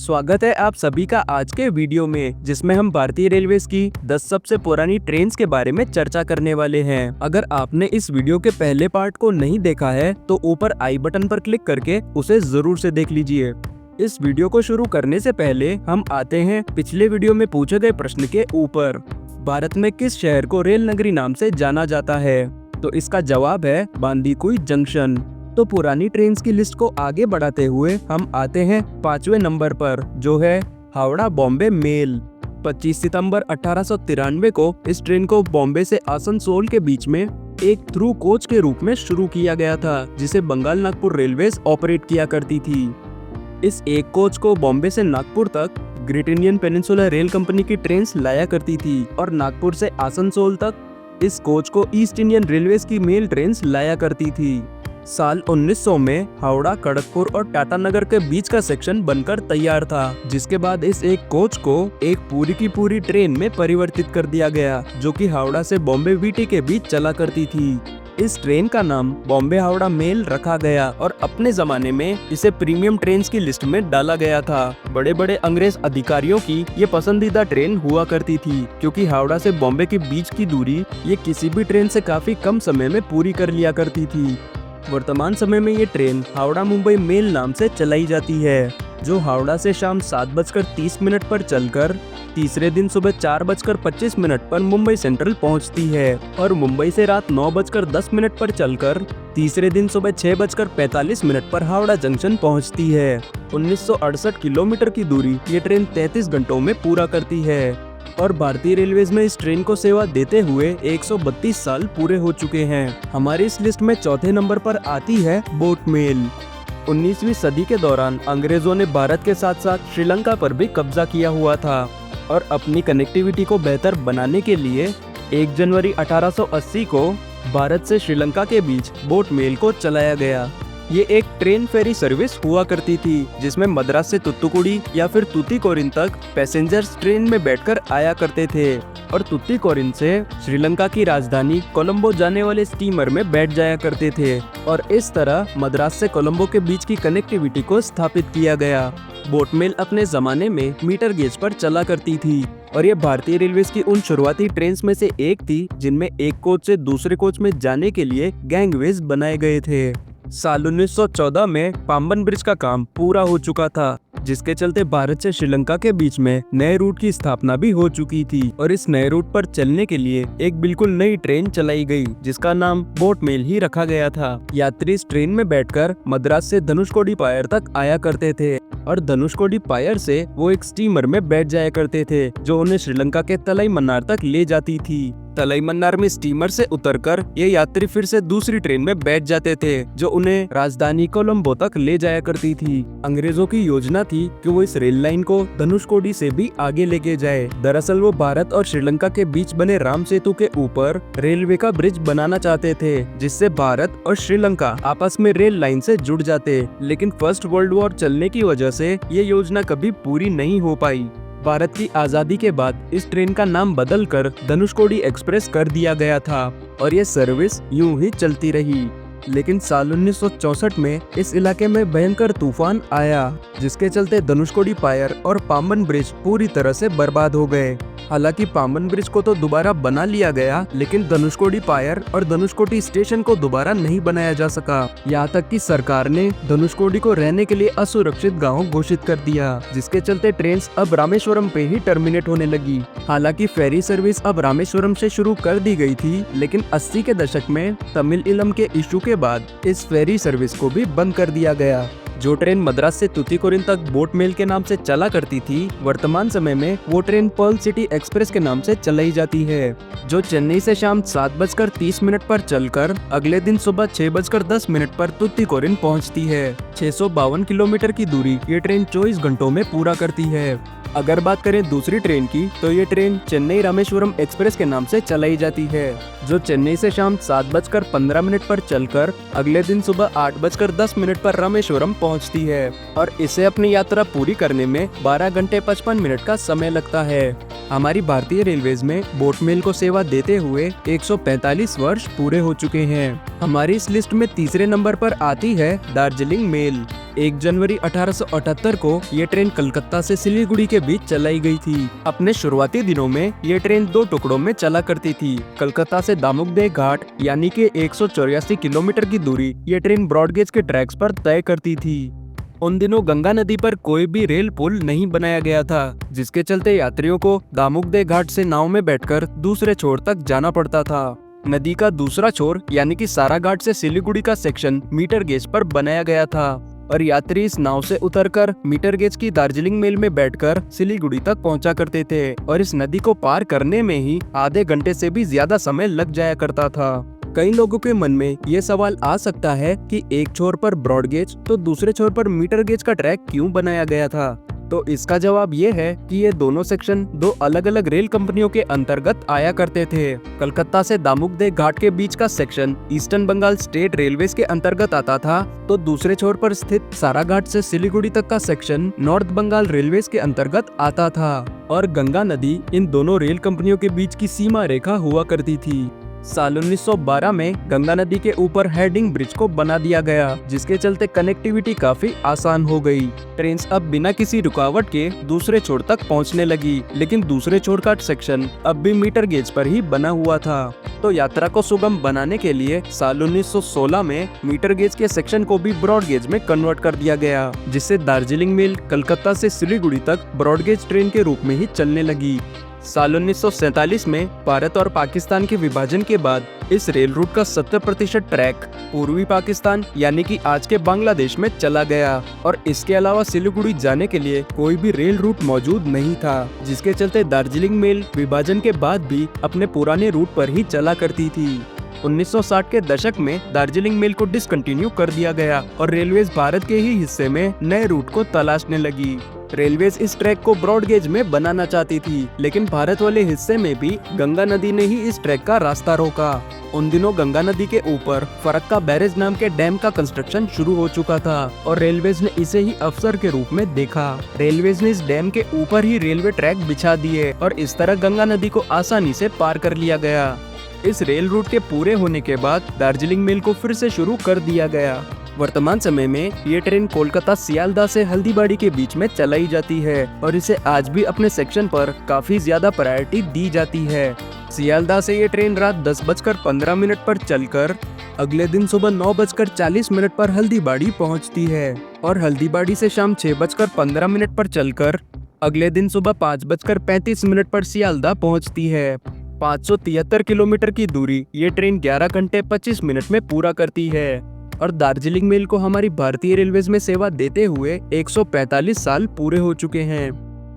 स्वागत है आप सभी का आज के वीडियो में, जिसमें हम भारतीय रेलवेज की 10 सबसे पुरानी ट्रेन्स के बारे में चर्चा करने वाले हैं। अगर आपने इस वीडियो के पहले पार्ट को नहीं देखा है तो ऊपर आई बटन पर क्लिक करके उसे जरूर से देख लीजिए। इस वीडियो को शुरू करने से पहले हम आते हैं पिछले वीडियो में पूछे गए प्रश्न के ऊपर। भारत में किस शहर को रेल नगरी नाम से जाना जाता है? तो इसका जवाब है बांदीकुई जंक्शन। तो पुरानी ट्रेन्स की लिस्ट को आगे बढ़ाते हुए हम आते हैं 5वें नंबर पर, जो है हावड़ा बॉम्बे मेल। 25 सितंबर 1893 को इस ट्रेन को बॉम्बे से आसनसोल के बीच में एक थ्रू कोच के रूप में शुरू किया गया था, जिसे बंगाल नागपुर रेलवेज ऑपरेट किया करती थी। इस एक कोच को बॉम्बे से नागपुर तक great Indian peninsula rail company की ट्रेन्स लाया करती थी और नागपुर से आसनसोल तक इस कोच को ईस्ट इंडियन रेलवेज की मेल ट्रेन्स लाया करती थी। साल 1900 में हावड़ा, खड़गपुर और टाटानगर के बीच का सेक्शन बनकर तैयार था, जिसके बाद इस एक कोच को एक पूरी की पूरी ट्रेन में परिवर्तित कर दिया गया, जो कि हावड़ा से बॉम्बे वीटी के बीच चला करती थी। इस ट्रेन का नाम बॉम्बे हावड़ा मेल रखा गया और अपने जमाने में इसे प्रीमियम ट्रेन्स की लिस्ट में डाला गया था। बड़े बड़े अंग्रेज अधिकारियों की ये पसंदीदा ट्रेन हुआ करती थी, क्योंकि हावड़ा से बॉम्बे के बीच की दूरी ये किसी भी ट्रेन से काफी कम समय में पूरी कर लिया करती थी। वर्तमान समय में ये ट्रेन हावड़ा मुंबई मेल नाम से चलाई जाती है, जो हावड़ा से शाम 7:30 पर चलकर तीसरे दिन सुबह 4:25 पर मुंबई सेंट्रल पहुंचती है और मुंबई से रात 9:10 पर चलकर तीसरे दिन सुबह 6:45 पर हावड़ा जंक्शन पहुंचती है। 1968 किलोमीटर की दूरी ये ट्रेन 33 घंटों में पूरा करती है और भारतीय रेलवेज में इस ट्रेन को सेवा देते हुए 132 साल पूरे हो चुके हैं। हमारी इस लिस्ट में चौथे नंबर पर आती है बोट मेल। 19वीं सदी के दौरान अंग्रेजों ने भारत के साथ साथ श्रीलंका पर भी कब्जा किया हुआ था और अपनी कनेक्टिविटी को बेहतर बनाने के लिए 1 जनवरी 1880 को भारत से श्रीलंका के बीच बोट मेल को चलाया गया। ये एक ट्रेन फेरी सर्विस हुआ करती थी, जिसमें मद्रास से तुत्तुकुड़ी या फिर तूतीकोरिन तक पैसेंजर्स ट्रेन में बैठकर आया करते थे और तूतीकोरिन से श्रीलंका की राजधानी कोलंबो जाने वाले स्टीमर में बैठ जाया करते थे और इस तरह मद्रास से कोलंबो के बीच की कनेक्टिविटी को स्थापित किया गया। बोट मेल अपने जमाने में मीटर गेज पर चला करती थी और ये भारतीय रेलवेज की उन शुरुआती ट्रेन्स में से एक थी जिनमें एक कोच से दूसरे कोच में जाने के लिए गैंगवेज बनाए गए थे। साल 1914 में पाम्बन ब्रिज का काम पूरा हो चुका था, जिसके चलते भारत से श्रीलंका के बीच में नए रूट की स्थापना भी हो चुकी थी और इस नए रूट पर चलने के लिए एक बिल्कुल नई ट्रेन चलाई गई, जिसका नाम बोट मेल ही रखा गया था। यात्री इस ट्रेन में बैठकर मद्रास से धनुषकोडी पायर तक आया करते थे और धनुषकोडी पायर से वो एक स्टीमर में बैठ जाया करते थे, जो उन्हें श्रीलंका के तलाई मन्नार तक ले जाती थी। तलाई मन्नार में स्टीमर से उतरकर ये यात्री फिर से दूसरी ट्रेन में बैठ जाते थे, जो उन्हें राजधानी कोलंबो तक ले जाया करती थी। अंग्रेजों की योजना थी कि वो इस रेल लाइन को धनुषकोडी से भी आगे लेके जाए। दरअसल वो भारत और श्रीलंका के बीच बने राम सेतु के ऊपर रेलवे का ब्रिज बनाना चाहते थे, जिससे भारत और श्रीलंका आपस में रेल लाइन से जुड़ जाते। लेकिन फर्स्ट वर्ल्ड वॉर चलने की वजह से ये योजना कभी पूरी नहीं हो पाई। भारत की आजादी के बाद इस ट्रेन का नाम बदलकर धनुषकोडी एक्सप्रेस कर दिया गया था और ये सर्विस यूं ही चलती रही। लेकिन साल 1964 में इस इलाके में भयंकर तूफान आया, जिसके चलते धनुषकोडी पायर और पाम्बन ब्रिज पूरी तरह से बर्बाद हो गए। हालांकि पाम्बन ब्रिज को तो दोबारा बना लिया गया, लेकिन धनुषकोडी पायर और धनुषकोडी स्टेशन को दोबारा नहीं बनाया जा सका। यहाँ तक कि सरकार ने धनुषकोडी को रहने के लिए असुरक्षित गांव घोषित कर दिया, जिसके चलते ट्रेन अब रामेश्वरम पे ही टर्मिनेट होने लगी। हालांकि फेरी सर्विस अब रामेश्वरम से शुरू कर दी गई थी, लेकिन 80 के दशक में तमिल इलम के इशू के बाद इस फेरी सर्विस को भी बंद कर दिया गया। जो ट्रेन मद्रास से तूतीकोरिन तक बोट मेल के नाम से चला करती थी, वर्तमान समय में वो ट्रेन पर्ल सिटी एक्सप्रेस के नाम से चलाई जाती है, जो चेन्नई से शाम 7:30 पर चलकर अगले दिन सुबह 6:10 पर तूतीकोरिन पहुंचती है। 652 किलोमीटर की दूरी ये ट्रेन 24 घंटों में पूरा करती है। अगर बात करें दूसरी ट्रेन की, तो ये ट्रेन चेन्नई रामेश्वरम एक्सप्रेस के नाम से चलाई जाती है, जो चेन्नई से शाम 7:15 पर चलकर अगले दिन सुबह 8:10 पर रामेश्वरम पहुंचती है और इसे अपनी यात्रा पूरी करने में 12 घंटे 55 मिनट का समय लगता है। हमारी भारतीय रेलवेज में बोट मेल को सेवा देते हुए 145 वर्ष पूरे हो चुके हैं। हमारी इस लिस्ट में तीसरे नंबर पर आती है दार्जिलिंग मेल। 1 जनवरी 1878 को ये ट्रेन कलकत्ता से सिलीगुड़ी के बीच चलाई गई थी। अपने शुरुआती दिनों में ये ट्रेन 2 टुकड़ों में चला करती थी। कलकत्ता से दामुकदेह घाट यानी कि 184 किलोमीटर की दूरी ये ट्रेन ब्रॉडगेज के ट्रैक्स पर तय करती थी। उन दिनों गंगा नदी पर कोई भी रेल पुल नहीं बनाया गया था, जिसके चलते यात्रियों को दामुकदेह घाट से नाव में बैठकर दूसरे छोर तक जाना पड़ता था। नदी का दूसरा छोर यानी कि साराघाट से सिलीगुड़ी का सेक्शन मीटर गेज पर बनाया गया था और यात्री इस नाव से उतरकर मीटर गेज की दार्जिलिंग मेल में बैठकर सिलीगुड़ी तक पहुंचा करते थे और इस नदी को पार करने में ही आधे घंटे से भी ज्यादा समय लग जाया करता था। कई लोगों के मन में ये सवाल आ सकता है कि एक छोर पर ब्रॉड गेज तो दूसरे छोर पर मीटर गेज का ट्रैक क्यों बनाया गया था। तो इसका जवाब ये है कि ये दोनों सेक्शन 2 अलग अलग रेल कंपनियों के अंतर्गत आया करते थे। कलकत्ता से दामुकदेह घाट के बीच का section eastern Bengal state railways के अंतर्गत आता था, तो दूसरे छोर पर स्थित साराघाट से सिलीगुड़ी तक का सेक्शन नॉर्थ बंगाल रेलवेज के अंतर्गत आता था और गंगा नदी इन दोनों रेल कंपनियों के बीच की सीमा रेखा हुआ करती थी। साल 1912 में गंगा नदी के ऊपर हेडिंग ब्रिज को बना दिया गया, जिसके चलते कनेक्टिविटी काफी आसान हो गई। ट्रेन अब बिना किसी रुकावट के दूसरे छोर तक पहुंचने लगी, लेकिन दूसरे छोर का सेक्शन अब भी मीटर गेज पर ही बना हुआ था। तो यात्रा को सुगम बनाने के लिए साल 1916 में मीटर गेज के सेक्शन को भी ब्रॉड गेज में कन्वर्ट कर दिया गया, जिससे दार्जिलिंग मेल कलकत्ता से सिलीगुड़ी तक ब्रॉड गेज ट्रेन के रूप में ही चलने लगी। साल 1947 में भारत और पाकिस्तान के विभाजन के बाद इस रेल रूट का 70% ट्रैक पूर्वी पाकिस्तान यानी कि आज के बांग्लादेश में चला गया और इसके अलावा सिलीगुड़ी जाने के लिए कोई भी रेल रूट मौजूद नहीं था, जिसके चलते दार्जिलिंग मेल विभाजन के बाद भी अपने पुराने रूट पर ही चला करती थी। 1960 के दशक में दार्जिलिंग मेल को डिसकंटिन्यू कर दिया गया और रेलवेज भारत के ही हिस्से में नए रूट को तलाशने लगी। रेलवेज इस ट्रैक को ब्रॉड गेज में बनाना चाहती थी, लेकिन भारत वाले हिस्से में भी गंगा नदी ने ही इस ट्रैक का रास्ता रोका। उन दिनों गंगा नदी के ऊपर फरक्का बैरेज नाम के डैम का कंस्ट्रक्शन शुरू हो चुका था और रेलवेज ने इसे ही अवसर के रूप में देखा। रेलवेज ने इस डैम के ऊपर ही रेलवे ट्रैक बिछा दिए और इस तरह गंगा नदी को आसानी से पार कर लिया गया। इस रेल रूट के पूरे होने के बाद दार्जिलिंग मेल को फिर से शुरू कर दिया गया। वर्तमान समय में ये ट्रेन कोलकाता सियालदह से हल्दीबाड़ी के बीच में चलाई जाती है और इसे आज भी अपने सेक्शन पर काफी ज्यादा प्रायोरिटी दी जाती है। सियालदह से ये ट्रेन रात 10:15 पर चलकर अगले दिन सुबह 9:40 पर हल्दीबाड़ी पहुंचती है और हल्दीबाड़ी से शाम 6:15 पर चलकर अगले दिन सुबह 5:35 पर सियालदह पहुंचती है। 573 किलोमीटर की दूरी ये ट्रेन 11 घंटे 25 मिनट में पूरा करती है और दार्जिलिंग मेल को हमारी भारतीय रेलवेज में सेवा देते हुए 145 साल पूरे हो चुके हैं।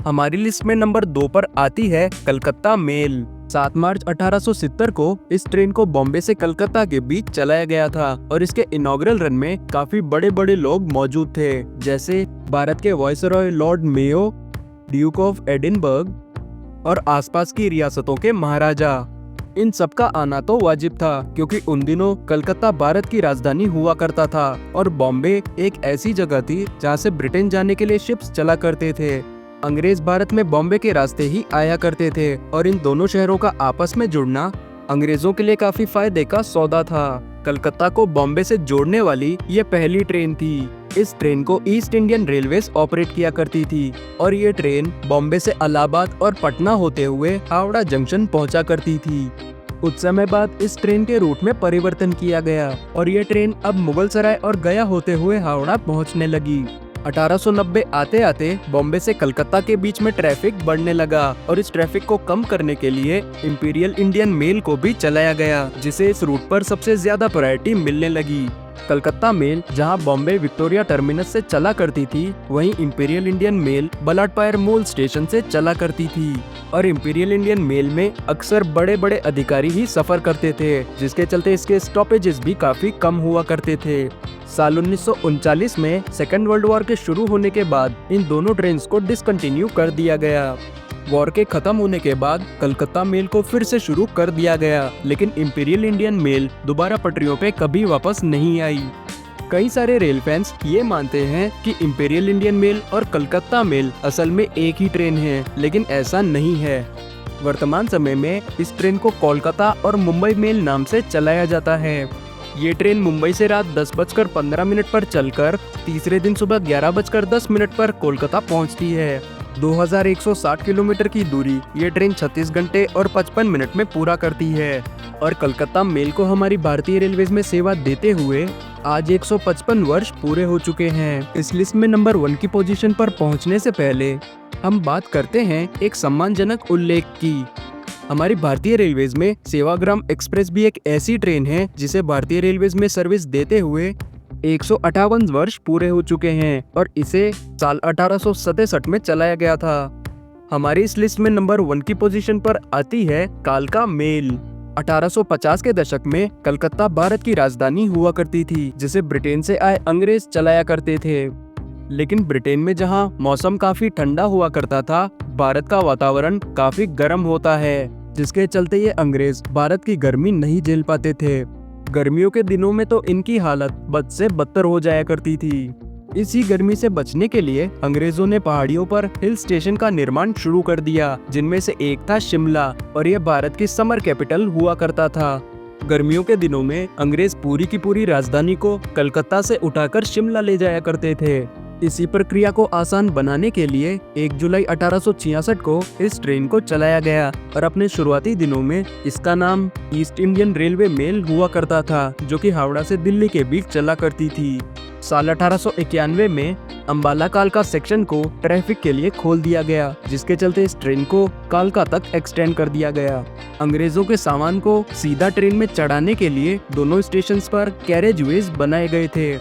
हमारी लिस्ट में नंबर 2 पर आती है कलकत्ता मेल। 7 मार्च 1870 को इस ट्रेन को बॉम्बे से कलकत्ता के बीच चलाया गया था और इसके इनॉग्रल रन में काफी बड़े बड़े लोग मौजूद थे, जैसे भारत के viceroy Lord Mayo, Duke of Edinburgh और आसपास की रियासतों के महाराजा। इन सबका आना तो वाजिब था, क्योंकि उन दिनों कलकत्ता भारत की राजधानी हुआ करता था और बॉम्बे एक ऐसी जगह थी जहां से ब्रिटेन जाने के लिए शिप्स चला करते थे। अंग्रेज भारत में बॉम्बे के रास्ते ही आया करते थे और इन दोनों शहरों का आपस में जुड़ना अंग्रेजों के लिए काफी फायदे का सौदा था। कलकत्ता को बॉम्बे से जोड़ने वाली ये पहली ट्रेन थी। इस ट्रेन को ईस्ट इंडियन रेलवेज ऑपरेट किया करती थी और ये ट्रेन बॉम्बे से इलाहाबाद और पटना होते हुए हावड़ा जंक्शन पहुंचा करती थी। कुछ समय बाद इस ट्रेन के रूट में परिवर्तन किया गया और ये ट्रेन अब मुगलसराय और गया होते हुए हावड़ा पहुंचने लगी। 1890 आते आते बॉम्बे से कलकत्ता के बीच में ट्रैफिक बढ़ने लगा और इस ट्रैफिक को कम करने के लिए इंपीरियल इंडियन मेल को भी चलाया गया, जिसे इस रूट पर सबसे ज्यादा प्रायोरिटी मिलने लगी। कलकत्ता मेल जहां बॉम्बे विक्टोरिया टर्मिनस से चला करती थी, वहीं इंपीरियल इंडियन मेल बलाटपायर मूल स्टेशन से चला करती थी और इंपीरियल इंडियन मेल में अक्सर बड़े बड़े अधिकारी ही सफर करते थे, जिसके चलते इसके स्टॉपेजेस भी काफी कम हुआ करते थे। साल 1939 में सेकेंड वर्ल्ड वॉर के शुरू होने के बाद इन दोनों ट्रेन को डिसकंटिन्यू कर दिया गया। वॉर के खत्म होने के बाद कलकत्ता मेल को फिर से शुरू कर दिया गया, लेकिन इंपीरियल इंडियन मेल दोबारा पटरियों पे कभी वापस नहीं आई। कई सारे रेल फैंस ये मानते हैं कि इंपीरियल इंडियन मेल और कलकत्ता मेल असल में एक ही ट्रेन है, लेकिन ऐसा नहीं है। वर्तमान समय में इस ट्रेन को कोलकाता और मुंबई मेल नाम से चलाया जाता है। ये ट्रेन मुंबई से रात 10:15 पर चलकर तीसरे दिन सुबह 11:10 पर कोलकाता पहुंचती है। 2160 किलोमीटर की दूरी ये ट्रेन 36 घंटे और 55 मिनट में पूरा करती है। और कलकत्ता मेल को हमारी भारतीय रेलवेज में सेवा देते हुए आज 155 वर्ष पूरे हो चुके हैं। इस लिस्ट में नंबर 1 की पोजीशन पर पहुंचने से पहले हम बात करते हैं एक सम्मानजनक उल्लेख की। हमारी भारतीय रेलवेज में सेवाग्राम एक्सप्रेस भी एक ऐसी ट्रेन है जिसे भारतीय रेलवेज में सर्विस देते हुए 158 वर्ष पूरे हो चुके हैं और इसे साल 1867 में चलाया गया था। हमारी इस लिस्ट में नंबर 1 की पोजीशन पर आती है कालका मेल। 1850 के दशक में कलकत्ता भारत की राजधानी हुआ करती थी, जिसे ब्रिटेन से आए अंग्रेज चलाया करते थे। लेकिन ब्रिटेन में जहां मौसम काफी ठंडा हुआ करता था, भारत का वातावरण काफी गर्म होता है, जिसके चलते ये अंग्रेज भारत की गर्मी नहीं झेल पाते थे। गर्मियों के दिनों में तो इनकी हालत बद से बदतर हो जाया करती थी। इसी गर्मी से बचने के लिए अंग्रेजों ने पहाड़ियों पर हिल स्टेशन का निर्माण शुरू कर दिया, जिनमें से एक था शिमला, और यह भारत की समर कैपिटल हुआ करता था। गर्मियों के दिनों में अंग्रेज पूरी की पूरी राजधानी को कलकत्ता से उठाकर शिमला ले जाया करते थे। इसी प्रक्रिया को आसान बनाने के लिए 1 जुलाई 1866 को इस ट्रेन को चलाया गया और अपने शुरुआती दिनों में इसका नाम ईस्ट इंडियन रेलवे मेल हुआ करता था, जो कि हावड़ा से दिल्ली के बीच चला करती थी। साल 1891 में अंबाला कालका सेक्शन को ट्रैफिक के लिए खोल दिया गया, जिसके चलते इस ट्रेन को कालका तक एक्सटेंड कर दिया गया। अंग्रेजों के सामान को सीधा ट्रेन में चढ़ाने के लिए दोनों स्टेशन पर कैरेजवेज बनाए गए थे।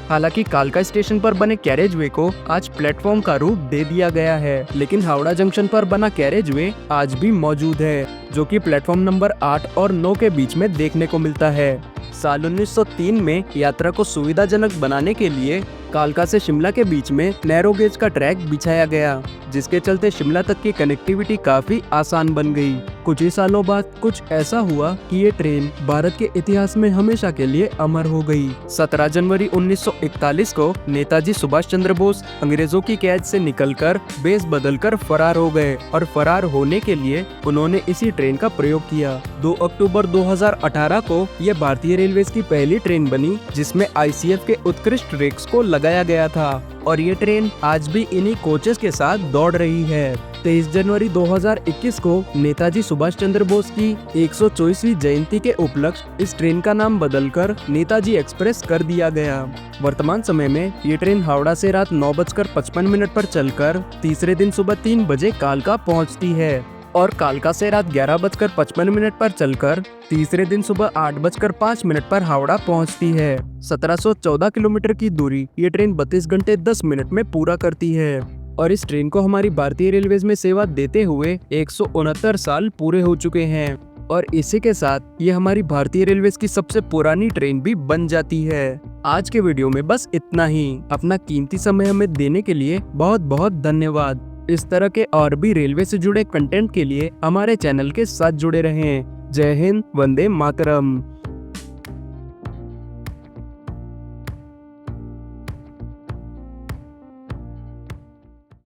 हालांकि कालका स्टेशन पर बने कैरेजवे को आज प्लेटफॉर्म का रूप दे दिया गया है, लेकिन हावड़ा जंक्शन पर बना कैरेजवे आज भी मौजूद है, जो कि प्लेटफॉर्म नंबर 8 और 9 के बीच में देखने को मिलता है। साल 1903 में यात्रा को सुविधाजनक बनाने के लिए कालका से शिमला के बीच में नैरो गेज का ट्रैक बिछाया गया, जिसके चलते शिमला तक की कनेक्टिविटी काफी आसान बन गई। कुछ ही सालों बाद कुछ ऐसा हुआ कि ये ट्रेन भारत के इतिहास में हमेशा के लिए अमर हो गई। 17 जनवरी 1941 को नेताजी सुभाष चंद्र बोस अंग्रेजों की कैद से निकलकर बेस बदलकर फरार हो गए और फरार होने के लिए उन्होंने इसी ट्रेन का प्रयोग किया। 2 अक्टूबर 2018 को यह भारतीय रेलवेज की पहली ट्रेन बनी जिसमें ICF के उत्कृष्ट रेक्स को लगाया गया था, और ये ट्रेन आज भी इन्हीं कोचेस के साथ दौड़ रही है। 23 जनवरी 2021 को नेताजी सुभाष चंद्र बोस की 124वीं जयंती के उपलक्ष्य इस ट्रेन का नाम बदलकर नेताजी एक्सप्रेस कर दिया गया। वर्तमान समय में ये ट्रेन हावड़ा से रात 9:55 पर चलकर तीसरे दिन सुबह 3 बजे कालका पहुंचती है और कालका से रात 11:55 पर चलकर तीसरे दिन सुबह 8:05 पर हावड़ा पहुंचती है। 1714 किलोमीटर की दूरी ये ट्रेन 32 घंटे 10 मिनट में पूरा करती है और इस ट्रेन को हमारी भारतीय रेलवेज में सेवा देते हुए 169 साल पूरे हो चुके हैं और इसी के साथ ये हमारी भारतीय रेलवेज की सबसे पुरानी ट्रेन भी बन जाती है। आज के वीडियो में बस इतना ही। अपना कीमती समय हमें देने के लिए बहुत बहुत धन्यवाद। इस तरह के और भी रेलवे से जुड़े कंटेंट के लिए हमारे चैनल के साथ जुड़े रहें। जय हिंद, वंदे मातरम।